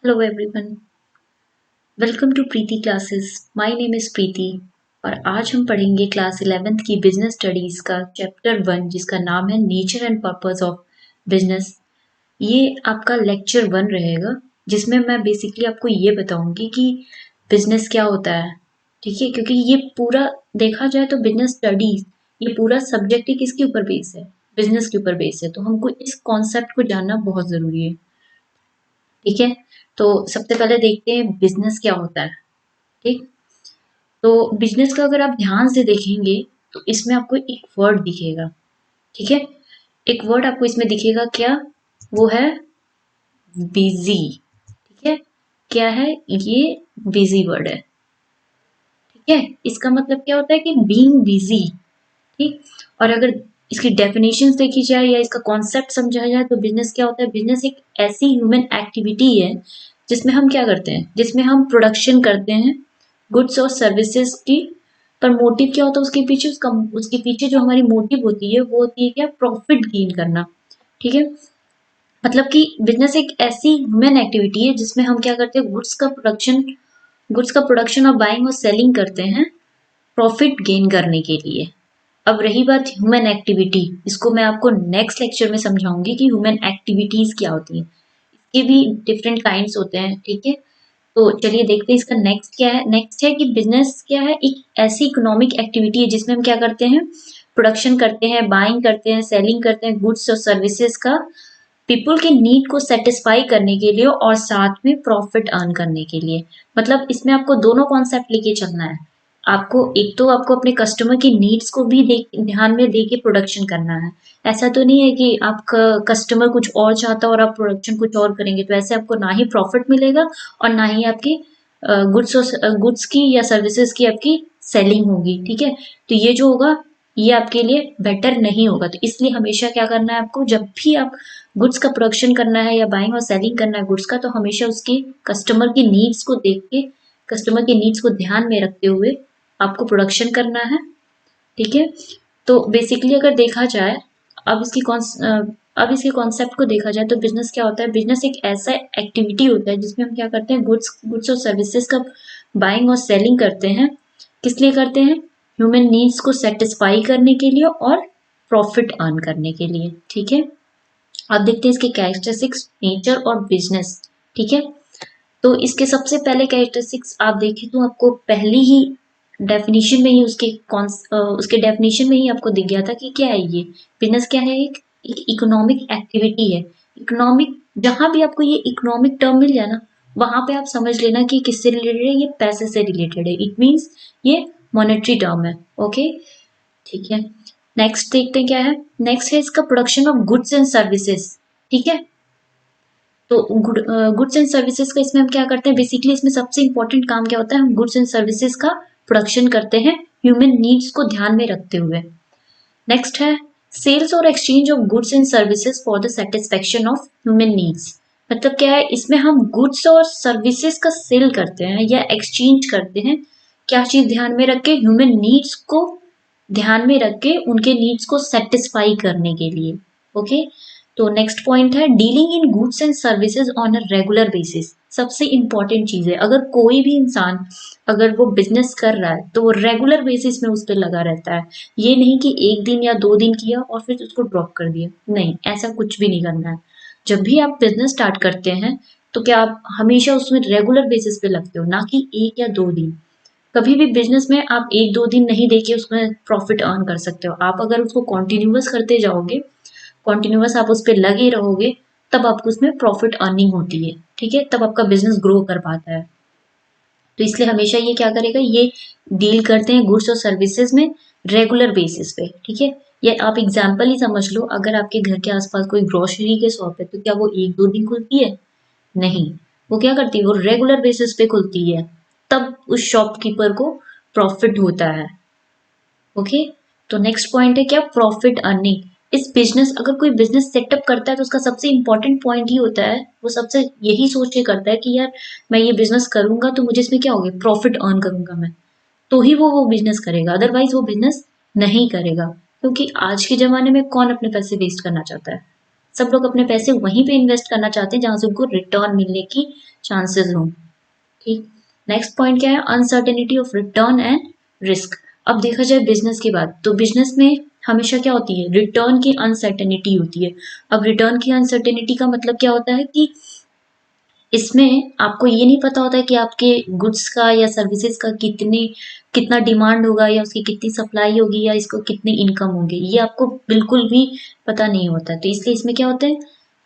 Hello everyone, welcome to Preeti classes. My name is Preeti और आज हम पढ़ेंगे क्लास 11th की बिजनेस स्टडीज का चैप्टर 1 जिसका नाम है nature and purpose of business. ये आपका लेक्चर 1 रहेगा जिसमें मैं बेसिकली आपको ये बताऊंगी कि बिजनेस क्या होता है। ठीक है, क्योंकि ये पूरा देखा जाए तो बिजनेस स्टडीज ये पूरा सब्जेक्ट ही किसके ऊपर बेस है, बिजनेस के ऊपर बेस है। तो हमको इस कॉन्सेप्ट को जानना बहुत जरूरी है। ठीक है, तो सबसे पहले देखते हैं बिजनेस क्या होता है। ठीक, तो बिजनेस का अगर आप ध्यान से देखेंगे तो इसमें आपको एक वर्ड दिखेगा। ठीक है, एक वर्ड आपको इसमें दिखेगा, क्या वो है? बिजी। ठीक है, क्या है ये? बिजी वर्ड है। ठीक है, इसका मतलब क्या होता है कि बीइंग बिजी। ठीक, और अगर इसकी डेफिनेशन देखी जाए या इसका कॉन्सेप्ट समझा जाए तो बिजनेस क्या होता है? बिजनेस एक ऐसी ह्यूमन एक्टिविटी है जिसमें हम क्या करते हैं, जिसमें हम प्रोडक्शन करते हैं गुड्स और सर्विसेज की। पर मोटिव क्या होता है उसके पीछे? उसके पीछे जो हमारी मोटिव होती है वो होती है क्या? प्रॉफिट गेन करना। ठीक है, मतलब कि बिजनेस एक ऐसी ह्यूमन एक्टिविटी है जिसमें हम क्या करते हैं, गुड्स का प्रोडक्शन और बाइंग और सेलिंग करते हैं प्रॉफिट गेन करने के लिए। अब रही बात ह्यूमन एक्टिविटी, इसको मैं आपको नेक्स्ट लेक्चर में समझाऊंगी कि ह्यूमन एक्टिविटीज क्या होती हैं। इसके भी डिफरेंट काइंड्स होते हैं। ठीक है, तो चलिए देखते हैं इसका नेक्स्ट क्या है। नेक्स्ट है कि बिजनेस क्या है? एक ऐसी इकोनॉमिक एक्टिविटी है जिसमें हम क्या करते हैं, प्रोडक्शन करते हैं, बाइंग करते हैं, सेलिंग करते हैं गुड्स और सर्विसेज का पीपल के नीड को सेटिस्फाई करने के लिए और साथ में प्रॉफिट अर्न करने के लिए। मतलब इसमें आपको दोनों कॉन्सेप्ट लेके चलना है। आपको एक तो आपको अपने कस्टमर की नीड्स को भी ध्यान में दे के प्रोडक्शन करना है। ऐसा तो नहीं है कि आपका कस्टमर कुछ और चाहता है और आप प्रोडक्शन कुछ और करेंगे, तो ऐसे आपको ना ही प्रॉफिट मिलेगा और ना ही आपकी गुड्स की या सर्विसेज की आपकी सेलिंग होगी। ठीक है, तो ये जो होगा ये आपके लिए बेटर नहीं होगा। तो इसलिए हमेशा क्या करना है आपको, जब भी आप गुड्स का प्रोडक्शन करना है या बाइंग और सेलिंग करना है गुड्स का, तो हमेशा उसकी कस्टमर की नीड्स को देख के, कस्टमर की नीड्स को ध्यान में रखते हुए आपको प्रोडक्शन करना है। ठीक है, तो बेसिकली अगर देखा जाए, अब इसकी अब इसके कॉन्सेप्ट को देखा जाए तो बिजनेस क्या होता है? बिजनेस एक ऐसा एक्टिविटी होता है जिसमें हम क्या करते हैं, गुड्स और सर्विसेज का बाइंग और सेलिंग करते हैं। किस लिए करते हैं? ह्यूमन नीड्स को सेटिस्फाई करने के लिए और प्रॉफिट अर्न करने के लिए। ठीक है, अब देखते हैं इसके कैरेक्टरिस्टिक्स, नेचर और बिजनेस। ठीक है, तो इसके सबसे पहले कैरेक्टरिस्टिक्स आप देखें तो आपको पहली ही डेफिनेशन में ही उसके डेफिनेशन में ही आपको दिख गया था कि क्या है ये बिजनेस। क्या है? एक इकोनॉमिक एक्टिविटी है। इकोनॉमिक, जहां भी आपको ये इकोनॉमिक टर्म मिल जाए ना, वहां पे आप समझ लेना कि किससे रिलेटेड है, ये पैसे से रिलेटेड है। इट मीन्स ये मॉनेटरी टर्म है। ओके, ठीक है, नेक्स्ट देखते हैं क्या है। नेक्स्ट है इसका production of goods and services. ठीक है, तो गुड्स एंड सर्विसेज का इसमें हम क्या करते हैं, बेसिकली इसमें सबसे इंपॉर्टेंट काम क्या होता है, हम गुड्स एंड सर्विसेज का प्रोडक्शन करते हैं ह्यूमन नीड्स को ध्यान में रखते हुए। नेक्स्ट है सेल्स और exchange of goods and services for the satisfaction of human needs. मतलब क्या है, इसमें हम गुड्स और सर्विसेज का सेल करते हैं या एक्सचेंज करते हैं। क्या चीज ध्यान में रख के? ह्यूमन नीड्स को ध्यान में रख के उनके नीड्स को सेटिस्फाई करने के लिए। ओके, तो नेक्स्ट पॉइंट है dealing in goods and services on a regular basis. सबसे इंपॉर्टेंट चीज है, अगर कोई भी इंसान अगर वो बिजनेस कर रहा है तो वो रेगुलर बेसिस में उस पर लगा रहता है। ये नहीं कि एक दिन या 2 दिन किया और फिर उसको ड्रॉप कर दिया, नहीं, ऐसा कुछ भी नहीं करना है। जब भी आप बिजनेस स्टार्ट करते हैं तो क्या आप हमेशा उसमें रेगुलर बेसिस पे लगते हो, ना कि 1 या 2 दिन। कभी भी बिजनेस में आप 1-2 दिन नहीं देके उसमें प्रॉफिट अर्न कर सकते हो। आप अगर उसको कॉन्टिन्यूअस करते जाओगे, कॉन्टिन्यूअस आप उस पर लगे रहोगे, तब आपको उसमें प्रॉफिट अर्निंग होती है। ठीक है, तब आपका बिजनेस ग्रो कर पाता है। तो इसलिए हमेशा ये क्या करेगा, ये डील करते हैं गुड्स और सर्विसेज में रेगुलर बेसिस पे। ठीक है, ये आप एग्जाम्पल ही समझ लो, अगर आपके घर के आसपास कोई ग्रोसरी के शॉप है तो क्या वो 1-2 दिन खुलती है? नहीं, वो क्या करती है, वो रेगुलर बेसिस पे खुलती है, तब उस शॉपकीपर को प्रॉफिट होता है। ओके, तो नेक्स्ट पॉइंट है क्या? Profit earning. इस बिजनेस, अगर कोई बिजनेस सेटअप करता है तो उसका सबसे इंपॉर्टेंट पॉइंट ही होता है, वो सबसे यही सोच के करता है कि यार मैं ये बिजनेस करूंगा तो मुझे इसमें क्या होगा, प्रॉफिट अर्न करूंगा मैं, तो ही वो बिजनेस करेगा, अदरवाइज वो बिजनेस नहीं करेगा। क्योंकि आज के जमाने में कौन अपने पैसे वेस्ट करना चाहता है? सब लोग अपने पैसे वहीं पे इन्वेस्ट करना चाहते हैं जहां से उनको रिटर्न मिलने की चांसेस हों। ठीक। नेक्स्ट पॉइंट क्या है, uncertainty of return and risk. अब देखा जाए बिजनेस की बात, तो बिजनेस में हमेशा क्या होती है, रिटर्न की अनसर्टेनिटी होती है। अब रिटर्न की अनसर्टेनिटी का मतलब क्या होता है कि इसमें आपको ये नहीं पता होता है कि आपके गुड्स का या सर्विसेज का कितना डिमांड होगा, या उसकी कितनी सप्लाई होगी, या इसको कितनी इनकम होगी, ये आपको बिल्कुल भी पता नहीं होता। तो इसलिए इसमें क्या होता है,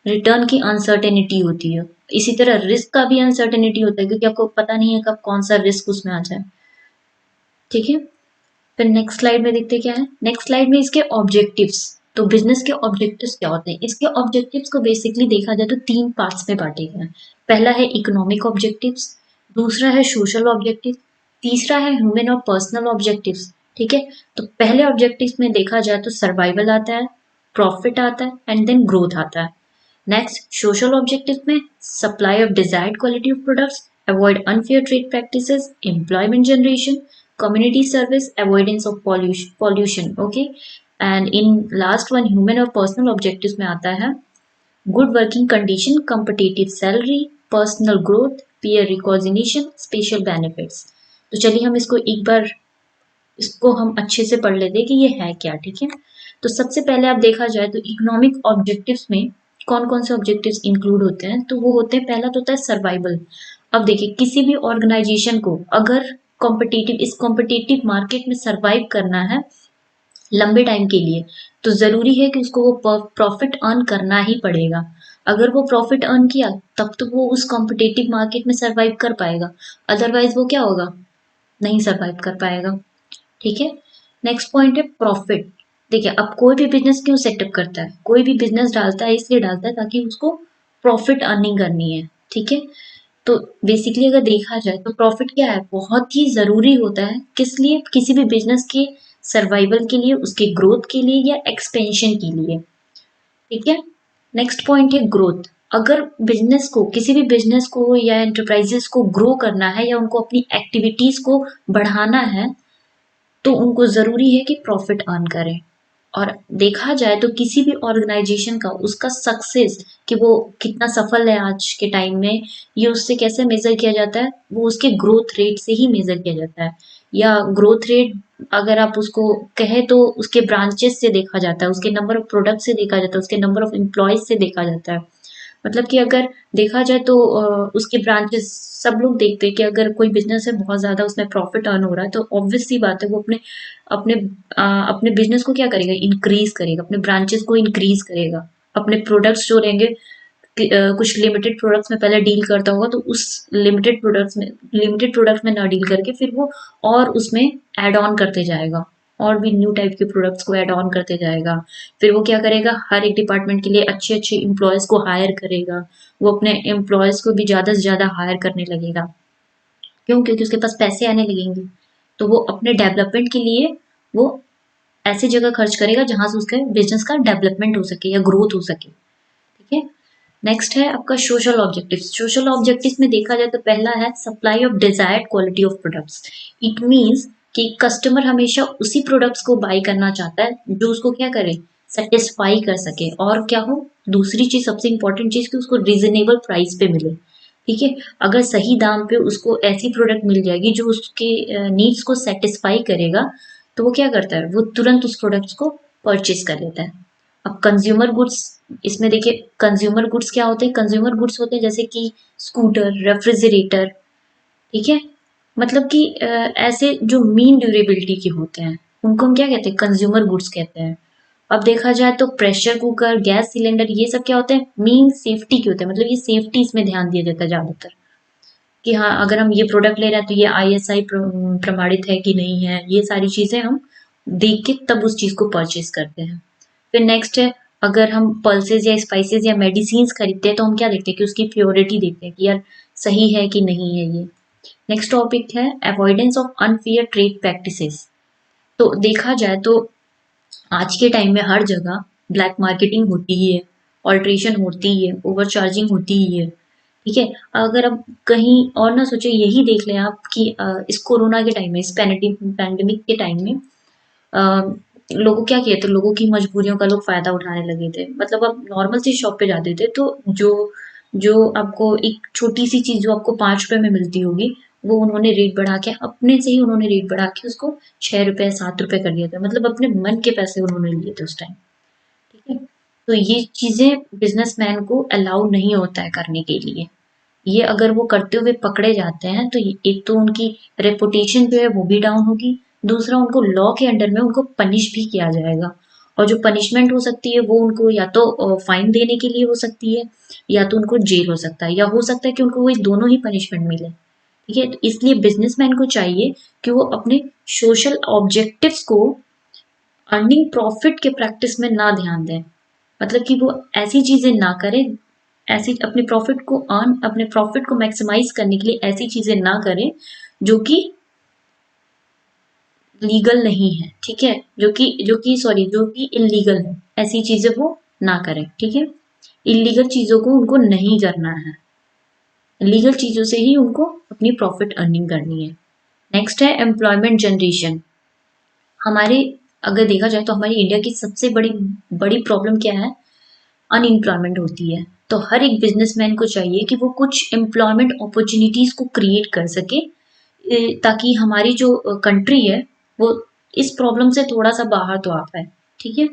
रिटर्न की अनसर्टेनिटी होती है। इसी तरह रिस्क का भी अनसर्टेनिटी होता है, क्योंकि आपको पता नहीं है कब कौन सा रिस्क उसमें आ जाए। ठीक है। फिर नेक्स्ट स्लाइड में देखते क्या है, नेक्स्ट स्लाइड में इसके ऑब्जेक्टिव्स। तो बिजनेस के ऑब्जेक्टिव्स क्या होते हैं, इसके ऑब्जेक्टिव्स को बेसिकली देखा जाए तो 3 पार्ट्स में बांटे गए हैं। पहला है इकोनॉमिक ऑब्जेक्टिव्स, दूसरा है सोशल ऑब्जेक्टिव, तीसरा है ह्यूमन और पर्सनल ऑब्जेक्टिव्स। ठीक है। तो पहले ऑब्जेक्टिव्स में देखा जाए तो सर्वाइवल आता है, प्रॉफिट आता है एंड देन ग्रोथ आता है। नेक्स्ट सोशल ऑब्जेक्टिव में supply of desired quality of products, avoid unfair trade practices, employment generation, community service, avoidance of pollution. Okay. And in last one human और personal objectives में आता है good working condition, competitive salary, personal growth, peer recognition, special benefits। तो चलिए हम इसको हम अच्छे से पढ़ लेते हैं कि ये है क्या। ठीक है। तो सबसे पहले आप देखा जाए तो इकोनॉमिक ऑब्जेक्टिव्स में कौन कौन से ऑब्जेक्टिव्स इंक्लूड होते हैं, तो वो होते हैं, पहला तो होता है सर्वाइवल। अब देखिए किसी भी ऑर्गेनाइजेशन को अगर इस कॉम्पिटिटिव मार्केट में सर्वाइव करना है लंबे टाइम के लिए, तो जरूरी है कि उसको वो प्रॉफिट अर्न करना ही पड़ेगा। अगर वो प्रॉफिट अर्न किया तब तो वो उस कॉम्पिटिटिव मार्केट में सर्वाइव कर पाएगा, अदरवाइज वो क्या होगा, नहीं सर्वाइव कर पाएगा। ठीक है। नेक्स्ट पॉइंट है प्रॉफिट। देखिए अब कोई भी बिजनेस क्यों सेटअप करता है, कोई भी बिजनेस डालता है इसलिए डालता है ताकि उसको प्रॉफिट अर्निंग करनी है। ठीक है। तो बेसिकली अगर देखा जाए तो प्रॉफिट क्या है, बहुत ही ज़रूरी होता है, किस लिए, किसी भी बिजनेस के सर्वाइवल के लिए, उसके ग्रोथ के लिए या एक्सपेंशन के लिए। ठीक है। नेक्स्ट पॉइंट है ग्रोथ। अगर किसी भी बिजनेस को या एंटरप्राइजेस को ग्रो करना है या उनको अपनी एक्टिविटीज को बढ़ाना है, तो उनको ज़रूरी है कि प्रॉफिट अर्न करें। और देखा जाए तो किसी भी ऑर्गेनाइजेशन का उसका सक्सेस, कि वो कितना सफल है आज के टाइम में, ये उससे कैसे मेजर किया जाता है, वो उसके ग्रोथ रेट से ही मेजर किया जाता है। या ग्रोथ रेट अगर आप उसको कहें तो उसके ब्रांचेस से देखा जाता है, उसके नंबर ऑफ प्रोडक्ट से देखा जाता है, उसके नंबर ऑफ एम्प्लॉयज से देखा जाता है। मतलब कि अगर देखा जाए तो उसके ब्रांचेस, सब लोग देखते हैं कि अगर कोई बिजनेस है बहुत ज़्यादा उसमें प्रॉफिट अर्न हो रहा है, तो ऑब्वियस सी बात है वो अपने अपने बिजनेस को क्या करेगा, इंक्रीज करेगा, अपने ब्रांचेस को इंक्रीज करेगा। अपने प्रोडक्ट्स जो रहेंगे, कुछ लिमिटेड प्रोडक्ट्स में पहले डील करता होगा, तो उस लिमिटेड प्रोडक्ट्स में ना डील करके फिर वो और उसमें ऐड ऑन करते जाएगा, और भी न्यू टाइप के प्रोडक्ट्स को ऐड ऑन करते जाएगा। फिर वो क्या करेगा, हर एक डिपार्टमेंट के लिए अच्छे अच्छे एम्प्लॉयज़ को हायर करेगा। वो अपने एम्प्लॉयज़ को भी ज़्यादा से ज़्यादा हायर करने लगेगा। क्यों? क्योंकि उसके पास पैसे आने लगेंगे। तो वो अपने डेवलपमेंट के लिए वो ऐसी जगह खर्च करेगा जहाँ से उसके बिजनेस का डेवलपमेंट हो सके या ग्रोथ हो सके। ठीक है। नेक्स्ट है आपका सोशल ऑब्जेक्टिव्स। सोशल ऑब्जेक्टिव्स में देखा जाए तो पहला है supply of desired quality of products. It means कि कस्टमर हमेशा उसी प्रोडक्ट्स को बाई करना चाहता है जो उसको क्या करे, सेटिस्फाई कर सके, और क्या हो, दूसरी चीज सबसे इंपॉर्टेंट चीज कि उसको रीजनेबल प्राइस पे मिले। ठीक है। अगर सही दाम पे उसको ऐसी प्रोडक्ट मिल जाएगी जो उसके नीड्स को सेटिस्फाई करेगा, तो वो क्या करता है, वो तुरंत उस प्रोडक्ट्स को परचेज कर लेता है। अब कंज्यूमर गुड्स, इसमें देखिए कंज्यूमर गुड्स क्या होते हैं, कंज्यूमर गुड्स होते हैं जैसे कि स्कूटर, रेफ्रिजरेटर। ठीक है। मतलब कि ऐसे जो मीन ड्यूरेबिलिटी के होते हैं उनको हम क्या कहते हैं, कंज्यूमर गुड्स कहते हैं। अब देखा जाए तो प्रेशर कुकर, गैस सिलेंडर, ये सब क्या होते हैं, मीन सेफ्टी के होते हैं। मतलब ये सेफ्टी इसमें ध्यान दिया जाता है ज्यादातर, कि हाँ अगर हम ये प्रोडक्ट ले रहे हैं तो ये ISI प्रमाणित है कि नहीं है, ये सारी चीजें हम देख के तब उस चीज को परचेज करते हैं। फिर नेक्स्ट है, अगर हम पल्सेस या स्पाइसेस या मेडिसिन खरीदते हैं तो हम क्या देखते हैं कि उसकी प्योरिटी देखते हैं कि यार सही है कि नहीं है ये। नेक्स्ट टॉपिक है avoidance of unfair trade practices. तो देखा जाए तो आज के टाइम में हर जगह ब्लैक मार्केटिंग होती ही है, ऑल्ट्रेशन होती ही है, ओवर चार्जिंग होती ही है। ठीक है। अगर अब कहीं और ना सोचे, यही देख लें आप कि इस कोरोना के टाइम में, इस पैंडेमिक के टाइम में लोगों क्या किए थे, लोगों की मजबूरियों का लोग फ़ायदा उठाने लगे थे। मतलब आप नॉर्मल सी शॉप पे जाते थे तो जो जो आपको एक छोटी-सी चीज़ जो आपको ₹5 में मिलती होगी, वो उन्होंने रेट बढ़ा के अपने से ही उन्होंने रेट बढ़ा के उसको ₹6 ₹7 कर दिया था। मतलब अपने मन के पैसे उन्होंने लिए थे उस टाइम, ठीक है? तो ये चीज़ें बिज़नेसमैन को अलाउ नहीं होता है करने के लिए। ये अगर वो करते हुए पकड़े जाते हैं तो एक तो उनकी रेपुटेशन जो है वो भी डाउन होगी, दूसरा उनको लॉ के अंडर में उनको पनिश भी किया जाएगा। और जो पनिशमेंट हो सकती है वो उनको या तो फाइन देने के लिए हो सकती है, या तो उनको जेल हो सकता है, या हो सकता है कि उनको वो दोनों ही पनिशमेंट मिले। ठीक है, तो इसलिए बिजनेसमैन को चाहिए कि वो अपने सोशल ऑब्जेक्टिव्स को अर्निंग प्रॉफिट के प्रैक्टिस में ना ध्यान दें। मतलब कि वो ऐसी चीजें ना करें, ऐसी अपने प्रॉफिट को मैक्सिमाइज करने के लिए ऐसी चीजें ना करें जो कि लीगल नहीं है, ठीक है, जो कि इलीगल है, ऐसी चीजें वो ना करें, ठीक है। इलीगल चीजों को उनको नहीं करना है, लीगल चीजों से ही उनको अपनी प्रॉफिट अर्निंग करनी है। नेक्स्ट है एम्प्लॉयमेंट जनरेशन। हमारे अगर देखा जाए तो हमारी इंडिया की सबसे बड़ी बड़ी प्रॉब्लम क्या है, अनएम्प्लॉयमेंट होती है। तो हर एक बिजनेसमैन को चाहिए कि वो कुछ एम्प्लॉयमेंट अपॉर्चुनिटीज को क्रिएट कर सके, ताकि हमारी जो कंट्री है वो इस प्रॉब्लम से थोड़ा सा बाहर तो आ पाए, ठीक है।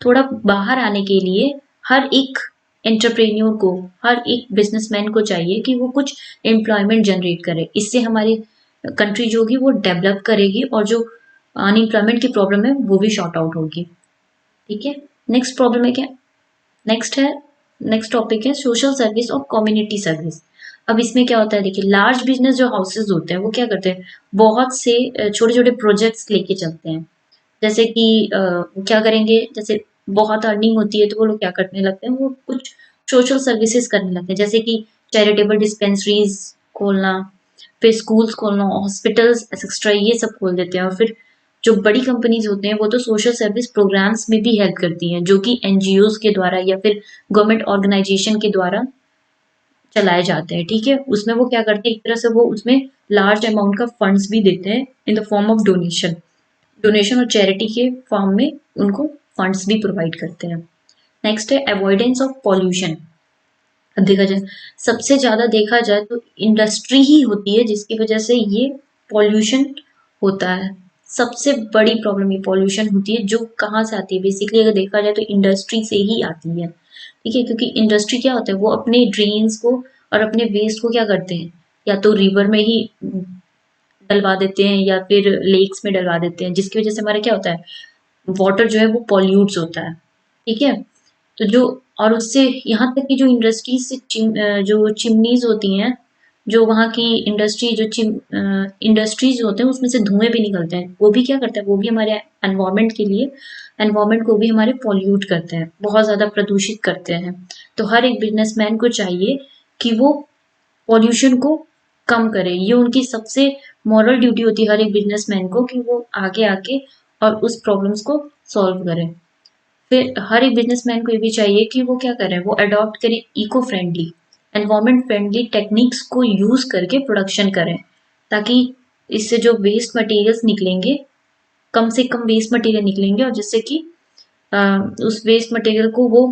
थोड़ा बाहर आने के लिए हर एक एंटरप्रेन्योर को, हर एक बिजनेसमैन को चाहिए कि वो कुछ एम्प्लॉयमेंट जनरेट करे। इससे हमारी कंट्री जो होगी वो डेवलप करेगी और जो अनएम्प्लॉयमेंट की प्रॉब्लम है वो भी शॉर्ट आउट होगी, ठीक है। नेक्स्ट प्रॉब्लम है क्या, नेक्स्ट है नेक्स्ट टॉपिक है सोशल सर्विस और कम्युनिटी सर्विस। अब इसमें क्या होता है, देखिए लार्ज बिजनेस जो हाउसेज होते हैं वो क्या करते हैं, बहुत से छोटे छोटे प्रोजेक्ट्स लेके चलते हैं। जैसे कि क्या करेंगे, जैसे बहुत अर्निंग होती है तो वो लोग क्या करने लगते हैं, वो कुछ सोशल सर्विसेज करने लगते हैं, जैसे कि चैरिटेबल डिस्पेंसरीज खोलना, फिर स्कूल्स खोलना, हॉस्पिटल्स एक्सेट्रा ये सब खोल देते हैं। और फिर जो बड़ी कंपनीज होते हैं वो तो सोशल सर्विस प्रोग्राम्स में भी हेल्प करती हैं, जो कि एनजीओज के द्वारा या फिर गवर्नमेंट ऑर्गेनाइजेशन के द्वारा चलाए जाते हैं, ठीक है। उसमें वो क्या करते हैं, एक तरह से वो उसमें लार्ज अमाउंट का फंड्स भी देते हैं in the form of donation, donation और चैरिटी के फॉर्म में उनको फंड्स भी प्रोवाइड करते हैं। नेक्स्ट है अवॉइडेंस ऑफ पॉल्यूशन। अब देखा जाए, सबसे ज्यादा देखा जाए तो इंडस्ट्री ही होती है जिसकी वजह से ये पॉल्यूशन होता है। सबसे बड़ी प्रॉब्लम ये पॉल्यूशन होती है, जो कहाँ से आती है, बेसिकली अगर देखा जाए तो इंडस्ट्री से ही आती है, ठीक है। क्योंकि इंडस्ट्री क्या होता है, वो अपने ड्रेन्स को और अपने वेस्ट को क्या करते हैं, या तो रिवर में ही डलवा देते हैं या फिर लेक्स में डलवा देते हैं, जिसकी वजह से हमारा क्या होता है, वाटर जो है वो पॉल्यूट्स होता है, ठीक है। तो जो और उससे यहाँ तक कि जो इंडस्ट्रीज से जो चिमनीज होती हैं, जो वहाँ की इंडस्ट्री जो इंडस्ट्रीज होते हैं उसमें से धुएं भी निकलते हैं, वो भी क्या करते हैं, वो भी हमारे एनवायरनमेंट के लिए, एनवायरनमेंट को भी हमारे पॉल्यूट करते हैं, बहुत ज़्यादा प्रदूषित करते हैं। तो हर एक बिजनेसमैन को चाहिए कि वो पॉल्यूशन को कम करे, ये उनकी सबसे मॉरल ड्यूटी होती है हर एक बिजनेसमैन को, कि वो आगे आके और उस प्रॉब्लम्स को सॉल्व करें। फिर हर एक बिजनेसमैन को ये भी चाहिए कि वो क्या करें, वो अडॉप्ट करें eco friendly, environment friendly techniques को यूज करके प्रोडक्शन करें, ताकि इससे जो वेस्ट मटेरियल्स निकलेंगे, कम से कम वेस्ट मटेरियल निकलेंगे, और जिससे कि उस वेस्ट मटेरियल को वो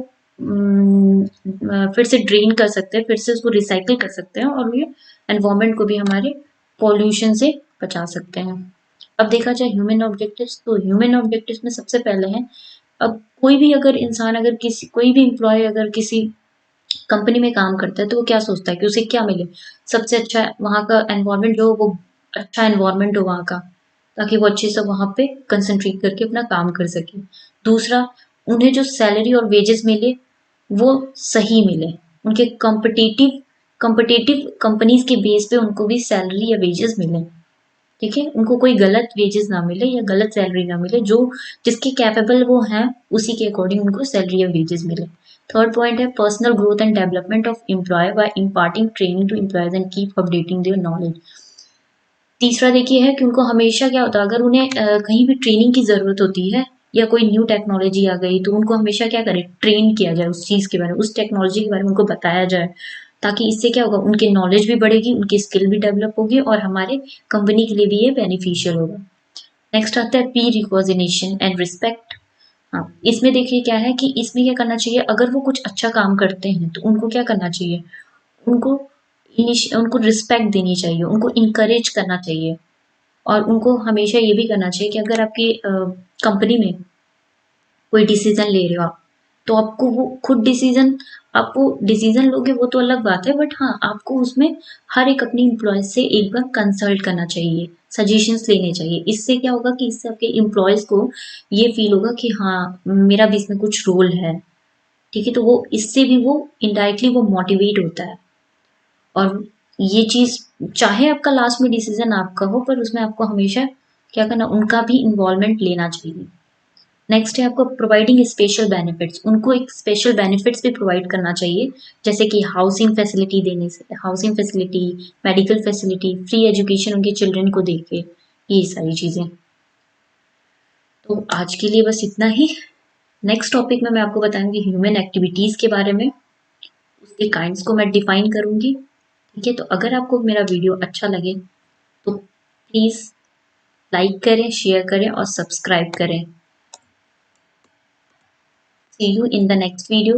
फिर से ड्रेन कर सकते हैं, फिर से उसको रिसाइकिल कर सकते हैं, और ये एनवायरमेंट को भी हमारे पॉल्यूशन से बचा सकते हैं। अब देखा जाए ह्यूमन ऑब्जेक्टिव्स, तो ह्यूमन ऑब्जेक्टिव्स में सबसे पहले है, अब कोई भी अगर इंसान, अगर किसी कोई भी एम्प्लॉय अगर किसी कंपनी में काम करता है तो वो क्या सोचता है कि उसे क्या मिले, सबसे अच्छा वहाँ का एनवायरनमेंट जो हो, वो अच्छा एनवायरनमेंट हो वहाँ का, ताकि वो अच्छे से वहाँ पे कंसंट्रेट करके अपना काम कर सके। दूसरा, उन्हें जो सैलरी और वेजेस मिले वो सही मिले, उनके कॉम्पिटिटिव कॉम्पिटिटिव कंपनीज के बेस पे उनको भी सैलरी या वेजेस मिले, ठीक है। उनको कोई गलत वेजेस ना मिले या गलत सैलरी ना मिले, जो जिसके कैपेबल वो हैं उसी के अकॉर्डिंग उनको सैलरी या वेजेस मिले। थर्ड पॉइंट है personal growth and development of employ by imparting training to employees and keep updating their knowledge. तीसरा देखिए है कि उनको हमेशा क्या होता है, अगर उन्हें कहीं भी ट्रेनिंग की ज़रूरत होती है या कोई न्यू टेक्नोलॉजी आ गई, तो उनको हमेशा क्या करें, ट्रेन किया जाए उस चीज़ के बारे में, उस टेक्नोलॉजी के बारे में उनको बताया जाए, ताकि इससे क्या होगा, उनकी नॉलेज भी बढ़ेगी, उनकी स्किल भी डेवलप होगी और हमारे कंपनी के लिए भी ये बेनिफिशियल होगा। नेक्स्ट आता है पी रिकॉग्निशन एंड रिस्पेक्ट। हाँ, इसमें देखिए क्या है कि इसमें क्या करना चाहिए, अगर वो कुछ अच्छा काम करते हैं तो उनको क्या करना चाहिए, उनको उनको रिस्पेक्ट देनी चाहिए, उनको इनकरेज करना चाहिए। और उनको हमेशा ये भी करना चाहिए कि अगर आपकी कंपनी में कोई डिसीजन ले रहे हो आप, तो आपको वो खुद डिसीजन, आप वो डिसीजन लोगे वो तो अलग बात है, बट हाँ आपको उसमें हर एक अपनी एम्प्लॉयज से एक बार कंसल्ट करना चाहिए, सजेशंस लेने चाहिए। इससे क्या होगा कि इससे आपके एम्प्लॉयज को ये फील होगा कि हाँ मेरा भी इसमें कुछ रोल है। ठीक है, तो वो इससे भी वो इनडायरेक्टली वो मोटिवेट होता है। और ये चीज़, चाहे आपका लास्ट में डिसीजन आपका हो, पर उसमें आपको हमेशा क्या करना, उनका भी इन्वॉल्वमेंट लेना चाहिए। नेक्स्ट है आपको प्रोवाइडिंग स्पेशल बेनिफिट्स, उनको एक स्पेशल बेनिफिट्स भी प्रोवाइड करना चाहिए, जैसे कि हाउसिंग फैसिलिटी देने से, housing facility, medical facility, free education उनके चिल्ड्रन को देके, ये सारी चीज़ें। तो आज के लिए बस इतना ही। नेक्स्ट टॉपिक में मैं आपको बताऊंगी ह्यूमन एक्टिविटीज़ के बारे में, उसके काइंड्स को मैं डिफाइन करूंगी। ठीक है, तो अगर आपको मेरा वीडियो अच्छा लगे तो प्लीज़ लाइक करें, शेयर करें और सब्सक्राइब करें। See you in the next video.